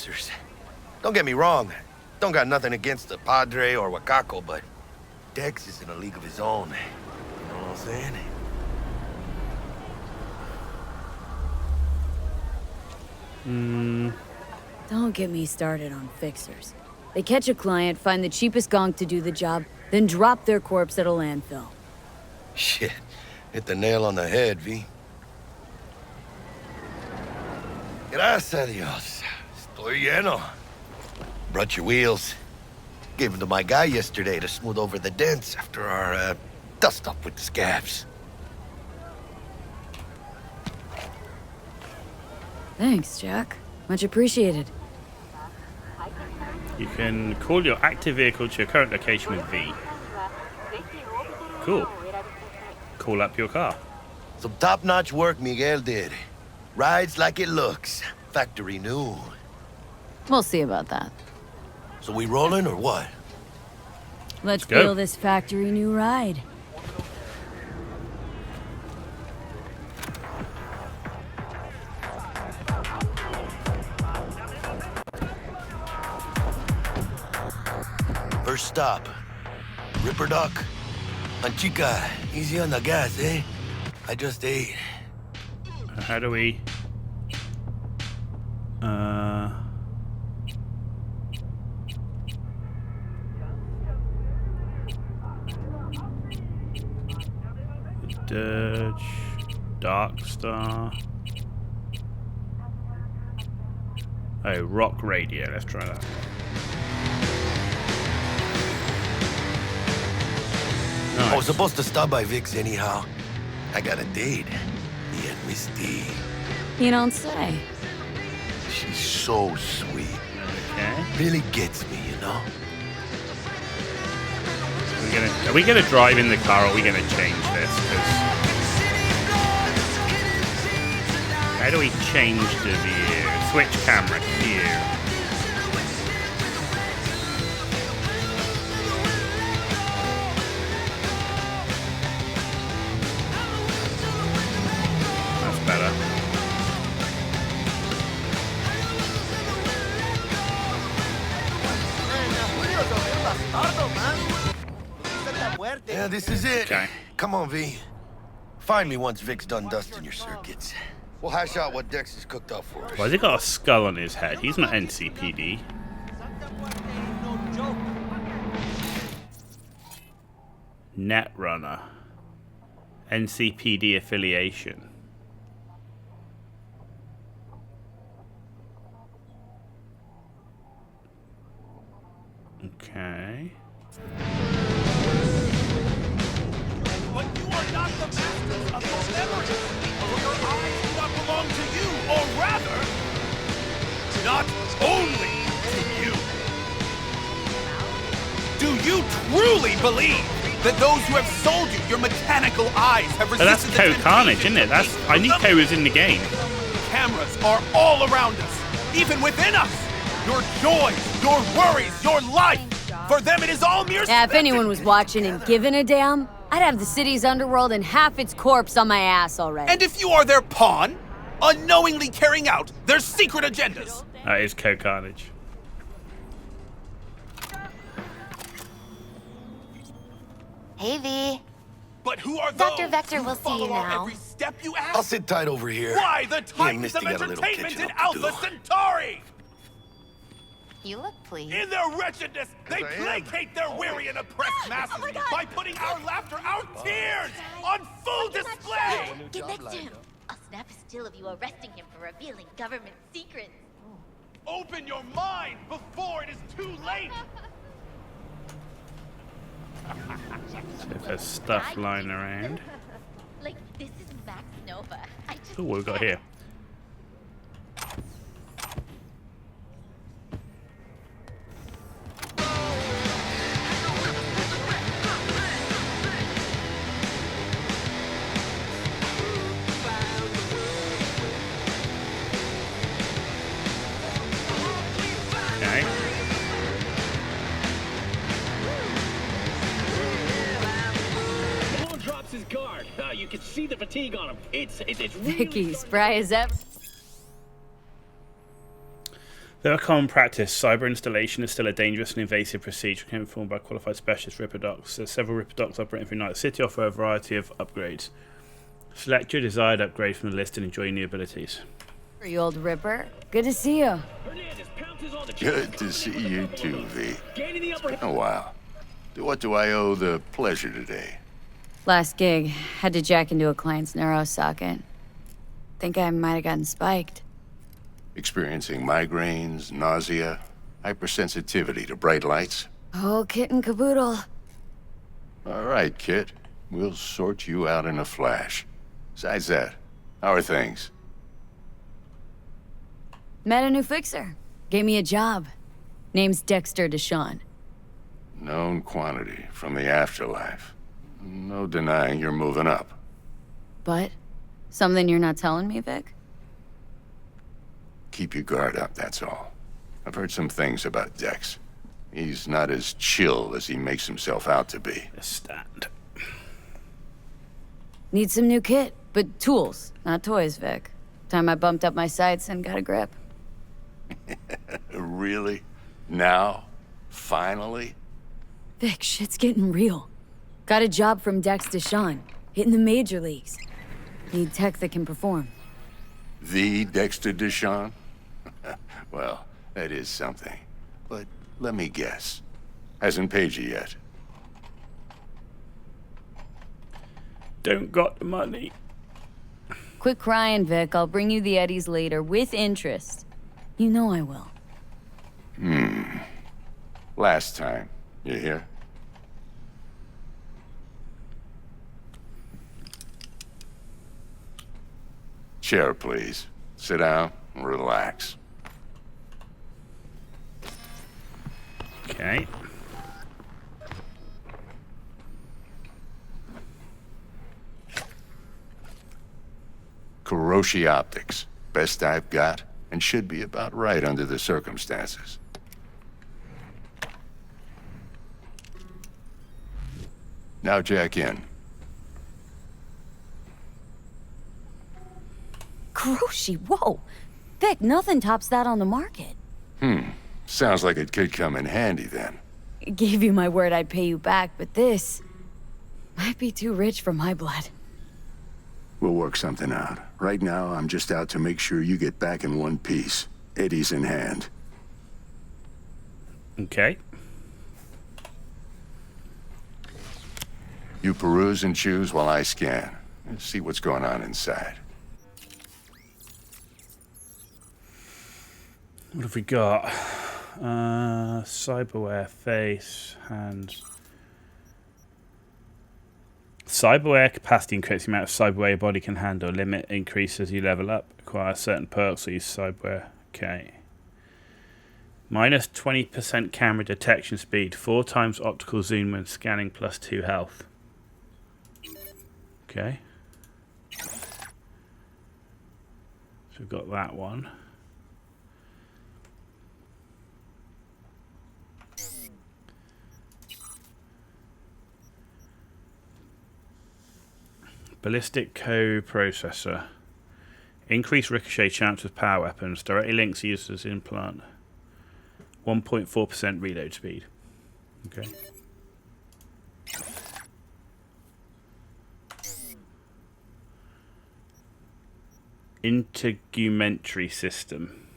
fixers. Don't get me wrong. Don't got nothing against the Padre or Wakako, but Dex is in a league of his own. You know what I'm saying? Don't get me started on fixers. They catch a client, find the cheapest gonk to do the job, then drop their corpse at a landfill. Shit. Hit the nail on the head, V. Gracias a Dios. Estoy lleno. Brought your wheels. Gave them to my guy yesterday to smooth over the dents after our, dust-up with the scabs. Thanks, Jack. Much appreciated. You can call your active vehicle to your current location with V. Cool. Call up your car. Some top-notch work Miguel did. Rides like it looks. Factory new. We'll see about that. So we rolling or what? Let's go. feel this factory new ride. First stop. Ripper Duck. Anchica, easy on the gas, eh? I just ate. How do we... Dirge... Darkstar... Oh, rock radio, let's try that. Nice. I was supposed to stop by Vic's anyhow. I got a date. Me and Misty. You don't say. She's so sweet. Okay. Really gets me, you know? Are we gonna drive in the car or are we gonna change this? 'Cause how do we change the view? Switch camera, Q. That's better. Yeah, this is it. Okay. Come on, V. Find me once Vic's done dusting your circuits. We'll hash out what Dex has cooked up for us. Why has he got a skull on his head? He's not NCPD. Netrunner. NCPD affiliation. Okay. But you are not the masters of your memories, for your eyes do not belong to you, or rather, not only to you. Do you truly believe that those who have sold you your mechanical eyes have But that's resisted Code Carnage, isn't it? That's Nico was in the game. Cameras are all around us, even within us. Your joys, your worries, your life. For them, it is all mere Yeah, if spectacle. anyone was watching and giving a damn, I'd have the city's underworld and half its corpse on my ass already. And if you are their pawn, unknowingly carrying out their secret agendas. That is Code Carnage. Hey, V. But who are Dr. those Vector who will see follow you our now. every step you I'll ask? sit tight over here. Why the Me and titans Misty of got a little entertainment catching in up to Alpha do. Centauri? You look pleased. In their wretchedness, they I am. placate their weary and oppressed masses by putting our laughter, our tears, on full display. Get next to him. I'll snap a still of you arresting him for revealing government secrets. Open your mind before it is too late. So if there's stuff lying around. Like, this is Max Nova. I just Oh, what we got here? Okay. Malone drops his guard. You can see the fatigue on him. It's really Vicky, spry as ever. Though a common practice, cyber installation is still a dangerous and invasive procedure performed by qualified specialist Ripper docs. Several Ripper docs operating through Night City offer a variety of upgrades. Select your desired upgrade from the list and enjoy new abilities. You old Ripper. Good to see you. Hernandez pounces on the Good to see you too, V. gaining the upper hand. Oh, wow. What do I owe the pleasure today? Last gig, had to jack into a client's neuro socket. Think I might have gotten spiked. Experiencing migraines, nausea, hypersensitivity to bright lights? Oh, kit and caboodle. All right, kid. We'll sort you out in a flash. Besides that, how are things? Met a new fixer. Gave me a job. Name's Dexter Deshawn. Known quantity from the afterlife. No denying you're moving up. But? Something you're not telling me, Vic? Keep your guard up, that's all. I've heard some things about Dex. He's not as chill as he makes himself out to be. A stand. Need some new kit, but tools, not toys, Vic. Time I bumped up my sights and got a grip. Really? Now? Finally? Vic, shit's getting real. Got a job from Dex Deshawn, hitting the major leagues. Need tech that can perform. The Dexter Deshawn? Well, that is something. But let me guess. Hasn't paid you yet. Don't got the money. Quit crying, Vic. I'll bring you the eddies later, with interest. You know I will. Last time. You hear? Chair, please. Sit down and relax. Okay. Kuroshi Optics. Best I've got, and should be about right under the circumstances. Now jack in. Kuroshi, whoa! Vic, nothing tops that on the market. Sounds like it could come in handy then. Gave you my word I'd pay you back, but this might be too rich for my blood. We'll work something out. Right now, I'm just out to make sure you get back in one piece. Eddie's in hand. Okay. You peruse and choose while I scan. And see what's going on inside. What have we got? Cyberware, face, hands. Cyberware capacity increases the amount of cyberware your body can handle. Limit increases as you level up. Acquire certain perks or use cyberware. Okay. Minus 20% camera detection speed. 4 times optical zoom when scanning plus 2 health. Okay. So we've got that one. Ballistic coprocessor. Increase ricochet chance with power weapons. Directly links user's implant. 1.4% reload speed. Okay. Integumentary system.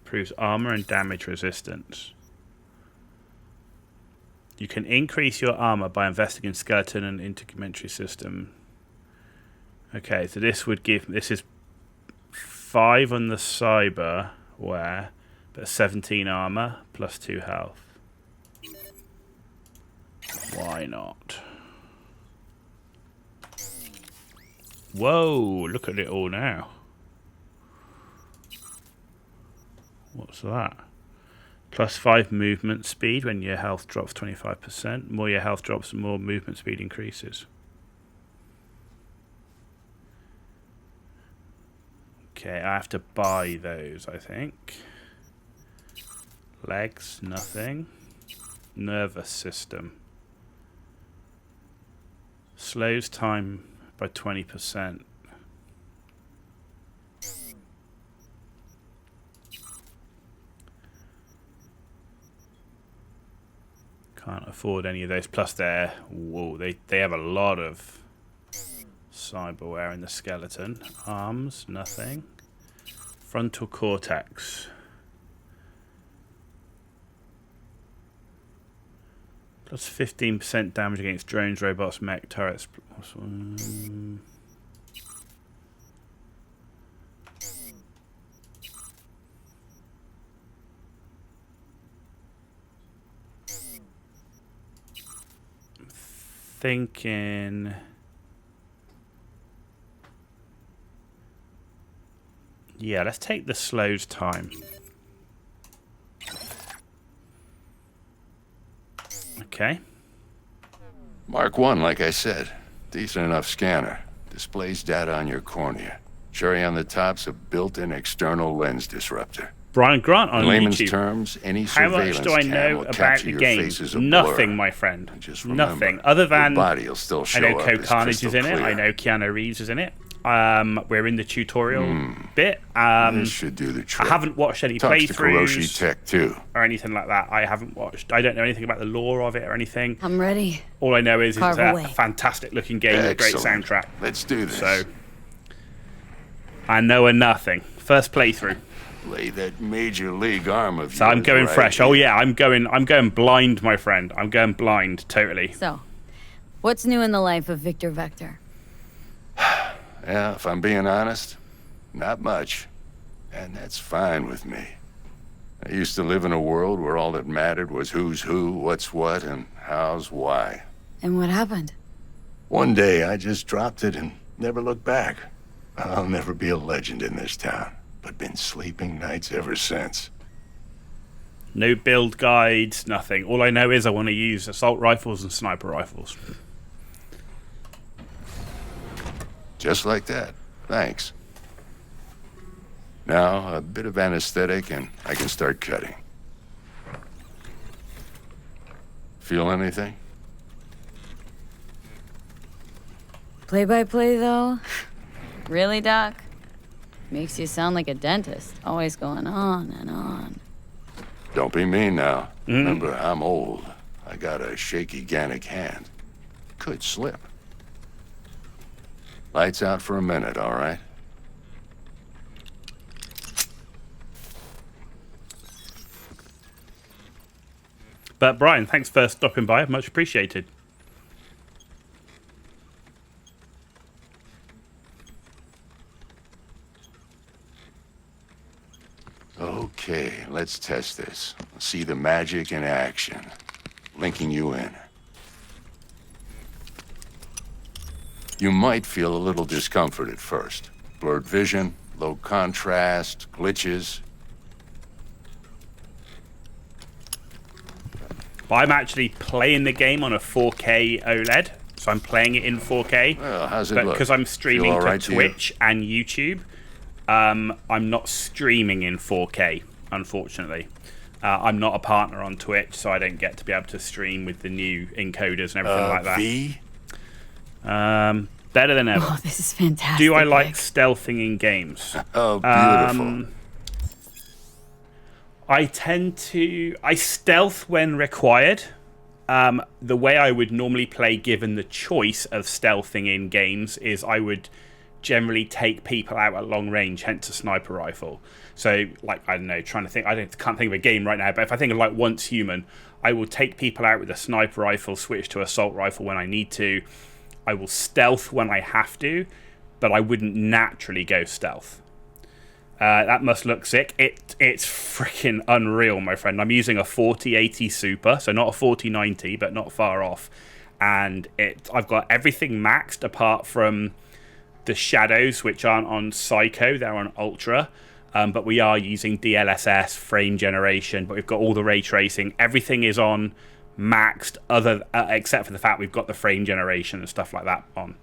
Improves armor and damage resistance. You can increase your armor by investing in skeleton and integumentary system. Okay, so this would give... This is 5 on the cyberware, but 17 armor plus 2 health. Why not? Whoa, look at it all now. What's that? Plus 5 movement speed when your health drops 25%. More your health drops, the more movement speed increases. Okay, I have to buy those, I think. Legs, nothing. Nervous system. Slows time by 20%. Can't afford any of those. Plus, they have a lot of cyberware in the skeleton. Arms, nothing. Frontal cortex. Plus 15% damage against drones, robots, mech, turrets. Thinking. Yeah, let's take the slowed time. Okay. Mark 1, like I said. Decent enough scanner. Displays data on your cornea. Cherry on the top's a built-in external lens disruptor. Brian Grant on In layman's YouTube. terms, any How surveillance much do I cam know will about capture the your game? face as a Nothing, blur. my friend. Just remember, Nothing. Other than your body will still show I know up Code as Carnage is in crystal it. I clear. know Keanu Reeves is in it. We're in the tutorial bit. This should do the trick. I haven't watched any Talks to Kuroshi playthroughs Tech too. or anything like that. I haven't watched. I don't know anything about the lore of it or anything. I'm ready. All I know is it's Carve a away. fantastic looking game with a great Excellent. soundtrack. Let's do this. So I know a nothing. First playthrough. Lay that major league arm of So I'm yours going right fresh. here. Oh yeah, I'm going blind, my friend. I'm going blind, totally. So, what's new in the life of Victor Vector? Yeah, if I'm being honest, not much. And that's fine with me. I used to live in a world where all that mattered was who's who, what's what, and how's why. And what happened? One day, I just dropped it and never looked back. I'll never be a legend in this town, but been sleeping nights ever since. No build guides, nothing. All I know is I want to use assault rifles and sniper rifles. Just like that. Thanks. Now, a bit of anesthetic and I can start cutting. Feel anything? Play-by-play, though? Really, Doc? Makes you sound like a dentist, always going on and on. Don't be mean now. Remember, I'm old. I got a shaky Gannic hand. Could slip. Lights out for a minute, all right? But Brian, thanks for stopping by. Much appreciated. Okay, let's test this. See the magic in action. Linking you in. You might feel a little discomfort at first. Blurred vision, low contrast, glitches. But I'm actually playing the game on a 4K OLED, so I'm playing it in 4K. Well, how's it But look? because I'm Feel streaming all to right to you? Twitch and YouTube, I'm not streaming in 4K, unfortunately. I'm not a partner on Twitch, so I don't get to be able to stream with the new encoders and everything like that. V? Better than ever. Oh, this is fantastic. Do I like Vic. stealthing in games? Oh, beautiful. I stealth when required. The way I would normally play, given the choice of stealthing in games, is I would generally take people out at long range, hence a sniper rifle. So, like, I don't know, can't think of a game right now, but if I think of like Once Human, I will take people out with a sniper rifle, switch to assault rifle when I need to. I will stealth when I have to, but I wouldn't naturally go stealth. That must look sick. It's freaking unreal, my friend. I'm using a 4080 Super, so not a 4090, but not far off. And I've got everything maxed apart from the shadows, which aren't on Psycho, they're on Ultra. But we are using DLSS, frame generation, but we've got all the ray tracing. Everything is on maxed, except for the fact we've got the frame generation and stuff like that on.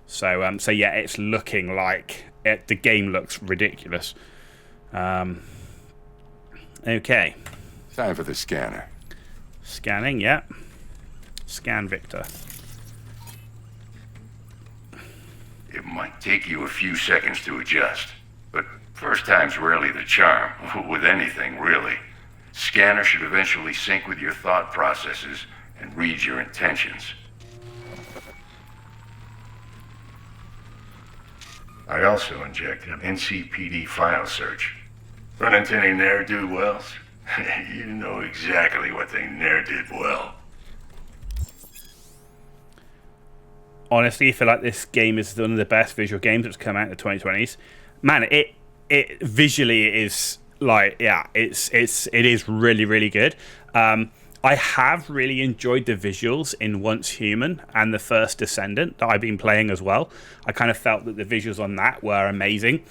So yeah, it's looking like the game looks ridiculous. Okay. Time for the scanner. Scanning, yeah. Scan Victor. It might take you a few seconds to adjust, but first time's rarely the charm, with anything, really. Scanner should eventually sync with your thought processes and read your intentions. I also injected an NCPD file search. Run into any ne'er-do-wells? You know exactly what they ne'er did well. Honestly, I feel like this game is one of the best visual games that's come out in the 2020s. Man, it visually it is like, yeah, it is really, really good. I have really enjoyed the visuals in Once Human and the First Descendant that I've been playing as well. I kind of felt that the visuals on that were amazing,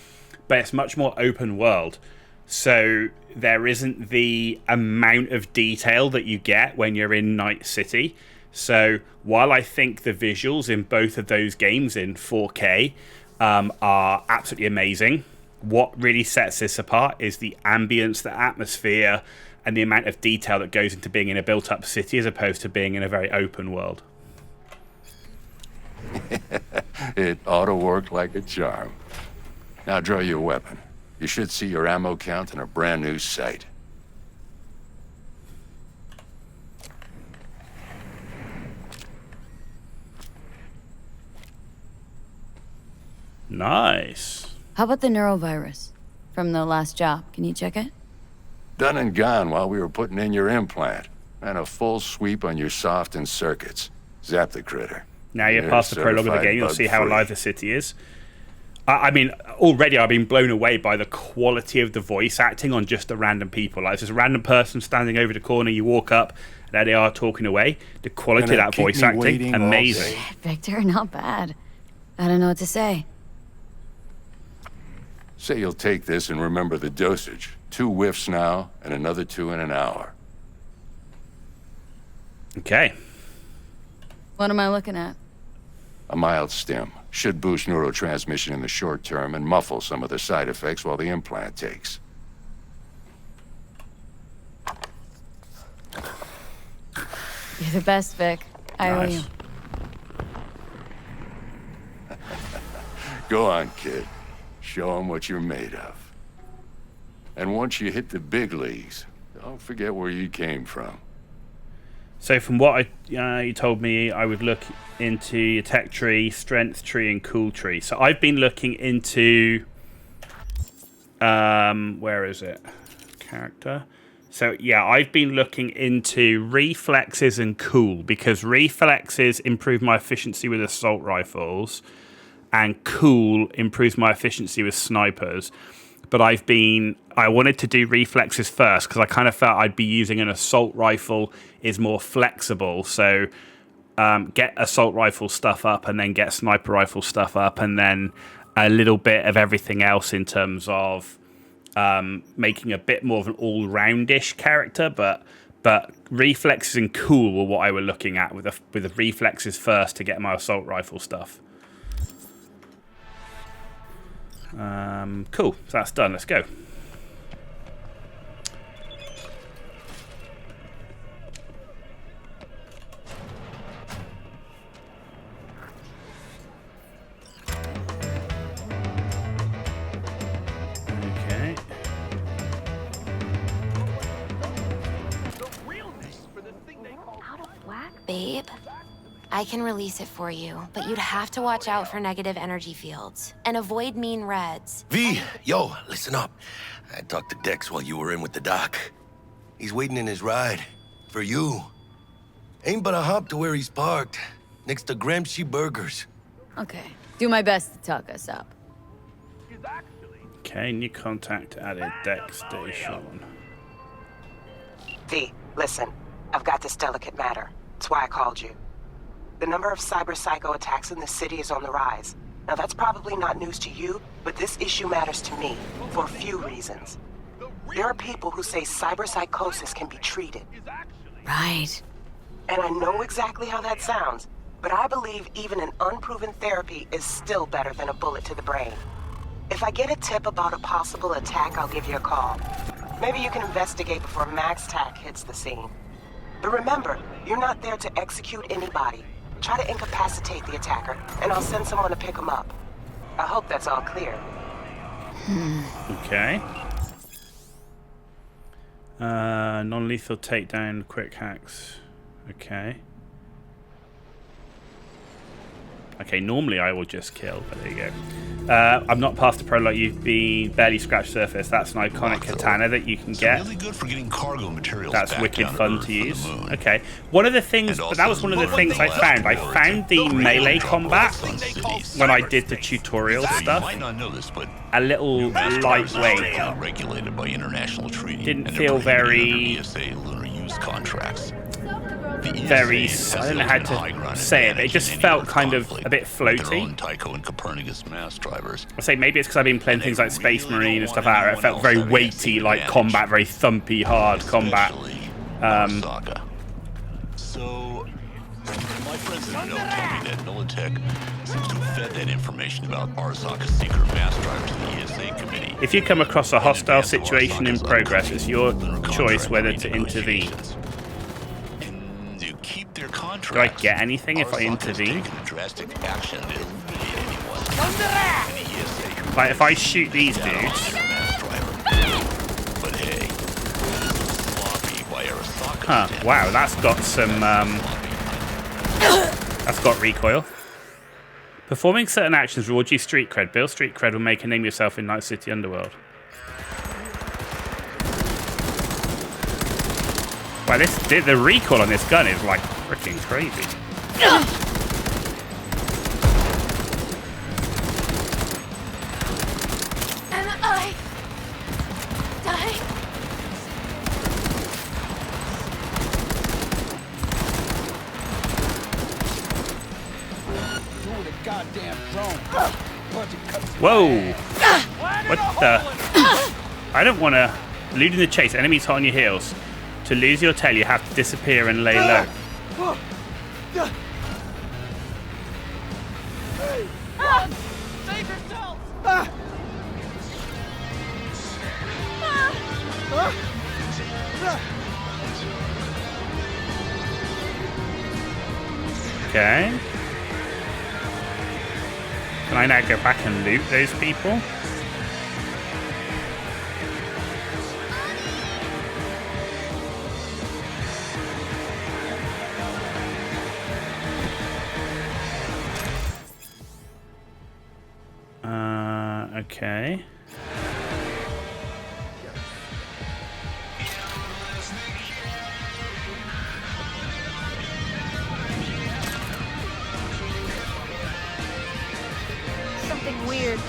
but it's much more open world. So there isn't the amount of detail that you get when you're in Night City. So while I think the visuals in both of those games in 4K are absolutely amazing, what really sets this apart is the ambience, the atmosphere, and the amount of detail that goes into being in a built-up city as opposed to being in a very open world. It ought to work like a charm. Now draw your weapon. You should see your ammo count in a brand new sight. Nice. How about the neurovirus from the last job? Can you check it? Done and gone while we were putting in your implant. And a full sweep on your soft and circuits. Zap the critter. Now you're past the prologue of the game, you'll see how bug-free. alive the city is. I mean, already I've been blown away by the quality of the voice acting on just the random people. Like, there's a random person standing over the corner, you walk up, and there they are talking away. The quality of that voice acting, amazing. Victor, not bad. I don't know what to say. Say you'll take this and remember the dosage. 2 whiffs now, and another 2 in an hour. Okay. What am I looking at? A mild stim. Should boost neurotransmission in the short term and muffle some of the side effects while the implant takes. You're the best, Vic. I owe you. Go on, kid. Show 'em what you're made of. And once you hit the big leagues, don't forget where you came from. So from what you told me, I would look into your tech tree, strength tree, and cool tree. So I've been looking into... where is it? Character. So yeah, I've been looking into reflexes and cool, because reflexes improve my efficiency with assault rifles, and cool improves my efficiency with snipers. But I wanted to do reflexes first because I kind of felt I'd be using an assault rifle is more flexible. So get assault rifle stuff up and then get sniper rifle stuff up, and then a little bit of everything else in terms of making a bit more of an all-roundish character. But reflexes and cool were what I were looking at with the reflexes first to get my assault rifle stuff. Cool, so that's done. Let's go. Okay. Out of whack, babe. I can release it for you, but you'd have to watch out for negative energy fields and avoid mean reds. V, yo, listen up. I talked to Dex while you were in with the doc. He's waiting in his ride. For you. Ain't but a hop to where he's parked. Next to Gramsci Burgers. Okay. Do my best to talk us up. Okay, new contact added. Dex station. V, listen. I've got this delicate matter. That's why I called you. The number of cyber psycho attacks in the city is on the rise. Now that's probably not news to you, but this issue matters to me for a few reasons. There are people who say cyber psychosis can be treated. Right. And I know exactly how that sounds, but I believe even an unproven therapy is still better than a bullet to the brain. If I get a tip about a possible attack, I'll give you a call. Maybe you can investigate before Max Tack hits the scene. But remember, you're not there to execute anybody. Try to incapacitate the attacker, and I'll send someone to pick him up. I hope that's all clear. Okay. Non-lethal takedown, quick hacks. Okay. Okay, normally I will just kill, but there you go. I'm not past the prologue. You've been barely scratched surface. That's an iconic katana that you can get. Really good for getting cargo materials. That's back wicked down fun Earth to use. from the moon. Okay. One of the things, but that was one of the things I found. I found the melee combat when I did the tutorial stuff You might not know this, but a little lightweight. regulated by international treaty. Didn't feel very ESA lunar use contracts. very, I don't know how to say it, but it just felt kind of a bit floaty. Tycho and Copernicus mass drivers. I say maybe it's because I've been playing things like Space Marine and stuff like that. It felt very weighty, like combat, very thumpy, hard combat. So, my friends in the know told me that Militech seems to have fed that information about Arasaka's secret mass drivers to the ESA committee. If you come across a hostile situation in progress, it's your choice whether to intervene. Do I get anything if I intervene? Like if I shoot these dudes. Huh, wow, that's got some that's got recoil. Performing certain actions rewards you street cred. Build street cred will make a name yourself in Night City Underworld. Wow, the recoil on this gun is like freaking crazy. Am I dying? Whoa! What the? I don't want to. Eluding the chase, enemies hot on your heels. To lose your tail, you have to disappear and lay low. Save yourself! Okay. Can I now go back and loot those people? Okay. Something weird.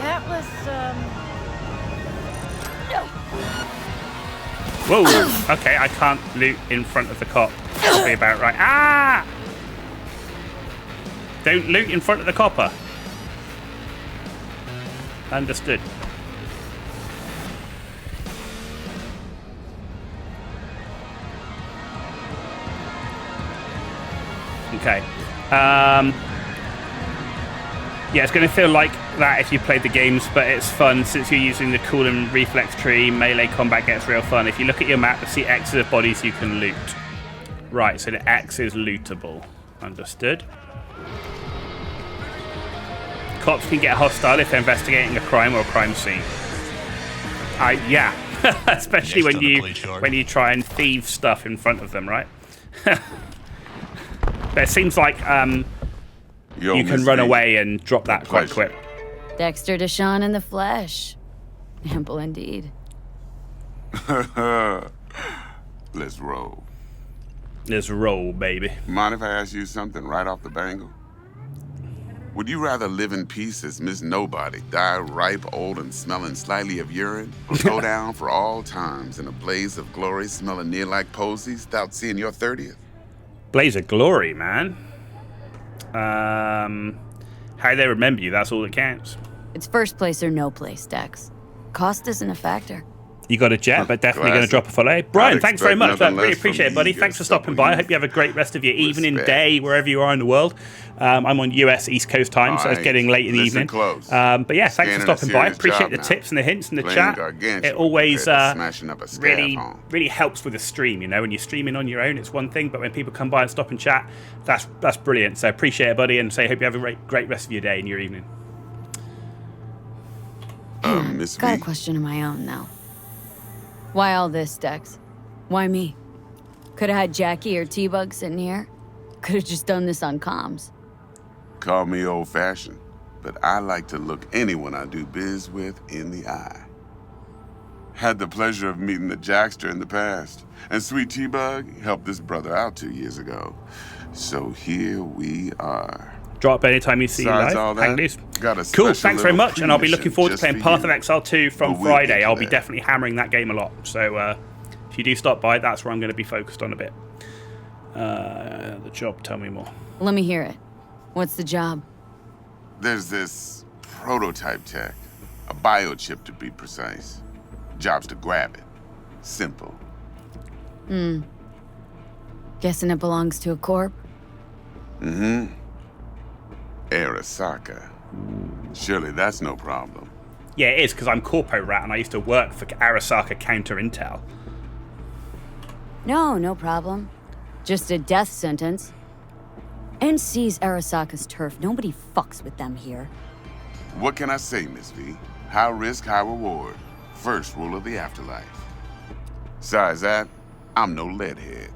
That was, Whoa! Okay, I can't loot in front of the cop. That'll be about right. Ah! Don't loot in front of the copper. Understood. Okay. Yeah, it's going to feel like that if you played the games, but it's fun since you're using the cool and reflex tree. Melee combat gets real fun. If you look at your map, you see X's of bodies you can loot. Right, so the X is lootable. Understood. Cops can get hostile if they're investigating a crime or a crime scene. Yeah, especially when you try and thieve stuff in front of them, right? But it seems like you can run away and drop that quite quick. Dexter Deshawn in the flesh. Ample indeed. Let's roll. Let's roll, baby. Mind if I ask you something right off the bangle? Would you rather live in peace as Miss Nobody, die ripe, old, and smelling slightly of urine, or go down for all times in a blaze of glory smelling near like posies without seeing your 30th? Blaze of glory, man. How they remember you, that's all that counts. It's first place or no place, Dex. Cost isn't a factor. You got a jet, but definitely going to drop a follow. Brian, thanks very much. I really appreciate it, buddy. Thanks for stopping by. I hope you have a great rest of your evening, day, wherever you are in the world. I'm on US East Coast time, so it's getting late in the evening. But yeah, thanks for stopping by. Appreciate the tips and the hints and the chat. It always really helps with the stream. You know, when you're streaming on your own, it's one thing, but when people come by and stop and chat, that's brilliant. So appreciate it, buddy, and hope you have a great rest of your day and your evening. Miss Got a question of my own now. Why all this, Dex? Why me? Could have had Jackie or T-Bug sitting here. Could have just done this on comms. Call me old-fashioned, but I like to look anyone I do biz with in the eye. Had the pleasure of meeting the Jackster in the past, and Sweet T-Bug helped this brother out 2 years ago. So here we are. Drop anytime you see you live. Cool, thanks very much, and I'll be looking forward to playing Path of Exile 2 from Friday. I'll be definitely hammering that game a lot. So if you do stop by, that's where I'm going to be focused on a bit. The job, tell me more. Let me hear it. What's the job? There's this prototype tech, a biochip to be precise. Job's to grab it. Simple. Guessing it belongs to a corp? Mm-hmm. Arasaka. Surely that's no problem. Yeah, it is, because I'm Corpo Rat and I used to work for Arasaka Counter Intel. No problem. Just a death sentence. NC's Arasaka's turf. Nobody fucks with them here. What can I say, Miss V? High risk, high reward. First rule of the afterlife. Besides that, I'm no leadhead.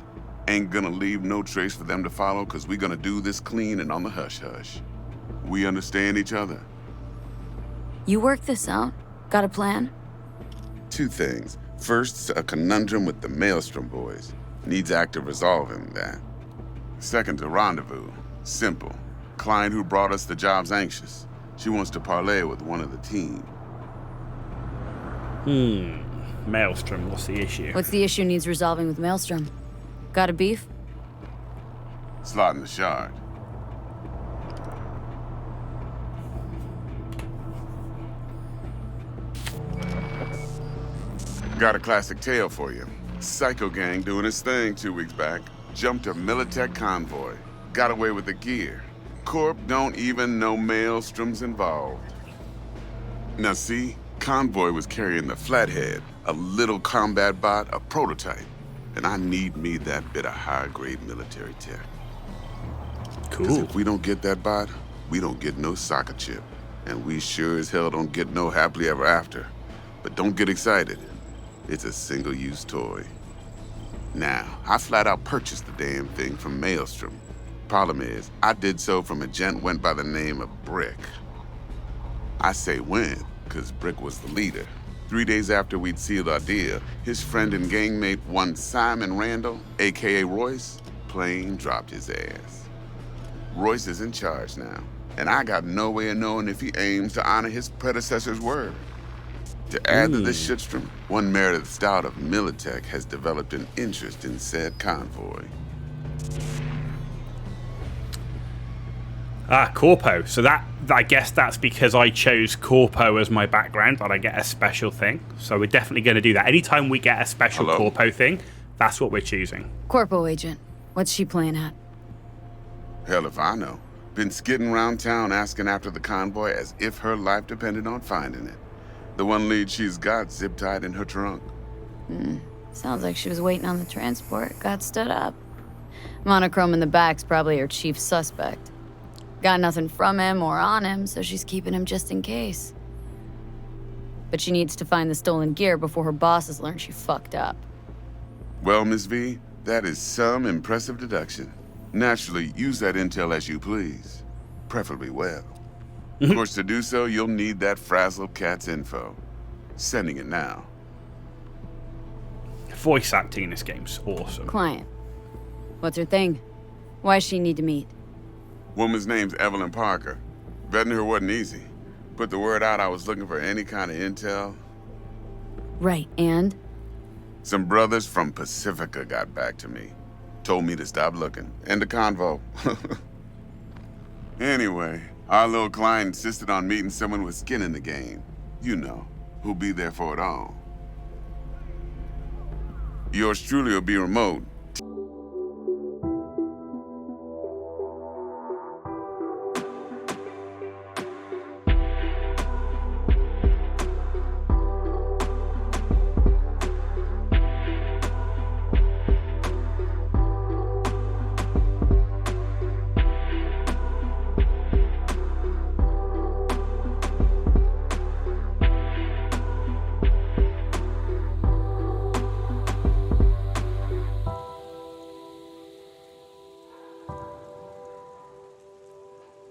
Ain't gonna leave no trace for them to follow, because we gonna do this clean and on the hush-hush. We understand each other. You work this out? Got a plan? 2 things. First, a conundrum with the Maelstrom boys. Needs active resolving that. Second, a rendezvous. Simple. Client who brought us the job's anxious. She wants to parlay with one of the team. Maelstrom, what's the issue? What's the issue needs resolving with Maelstrom? Got a beef? Slot in the shard. Got a classic tale for you. Psycho gang doing his thing 2 weeks back. Jumped a Militech convoy. Got away with the gear. Corp don't even know Maelstrom's involved. Now see, convoy was carrying the Flathead, a little combat bot, a prototype. And I need me that bit of high-grade military tech. Cool. 'Cause if we don't get that bot, we don't get no soccer chip. And we sure as hell don't get no happily ever after. But don't get excited. It's a single-use toy. Now, I flat out purchased the damn thing from Maelstrom. Problem is, I did so from a gent went by the name of Brick. I say when, because Brick was the leader. 3 days after we'd sealed our deal, his friend and gangmate, one Simon Randall, a.k.a. Royce, plain dropped his ass. Royce is in charge now, and I got no way of knowing if he aims to honor his predecessor's word. To add to this shitstrom, one Meredith Stout of Militech has developed an interest in said convoy. Corpo. So I guess that's because I chose Corpo as my background, but I get a special thing. So we're definitely going to do that. Anytime we get a special Corpo thing, that's what we're choosing. Corpo agent. What's she playing at? Hell if I know. Been skidding around town asking after the convoy as if her life depended on finding it. The one lead she's got zip-tied in her trunk. Sounds like she was waiting on the transport. Got stood up. Monochrome in the back's probably her chief suspect. Got nothing from him or on him, so she's keeping him just in case. But she needs to find the stolen gear before her bosses learn she fucked up. Well, Miss V, that is some impressive deduction. Naturally, use that intel as you please. Preferably well. Of course, to do so, you'll need that frazzled cat's info. Sending it now. Voice acting in this game's awesome. Client. What's her thing? Why does she need to meet? Woman's name's Evelyn Parker. Vetting her wasn't easy. Put the word out I was looking for any kind of intel. Right, and? Some brothers from Pacifica got back to me. Told me to stop looking. End the convo. Anyway, our little client insisted on meeting someone with skin in the game. You know, who'll be there for it all. Yours truly will be remote,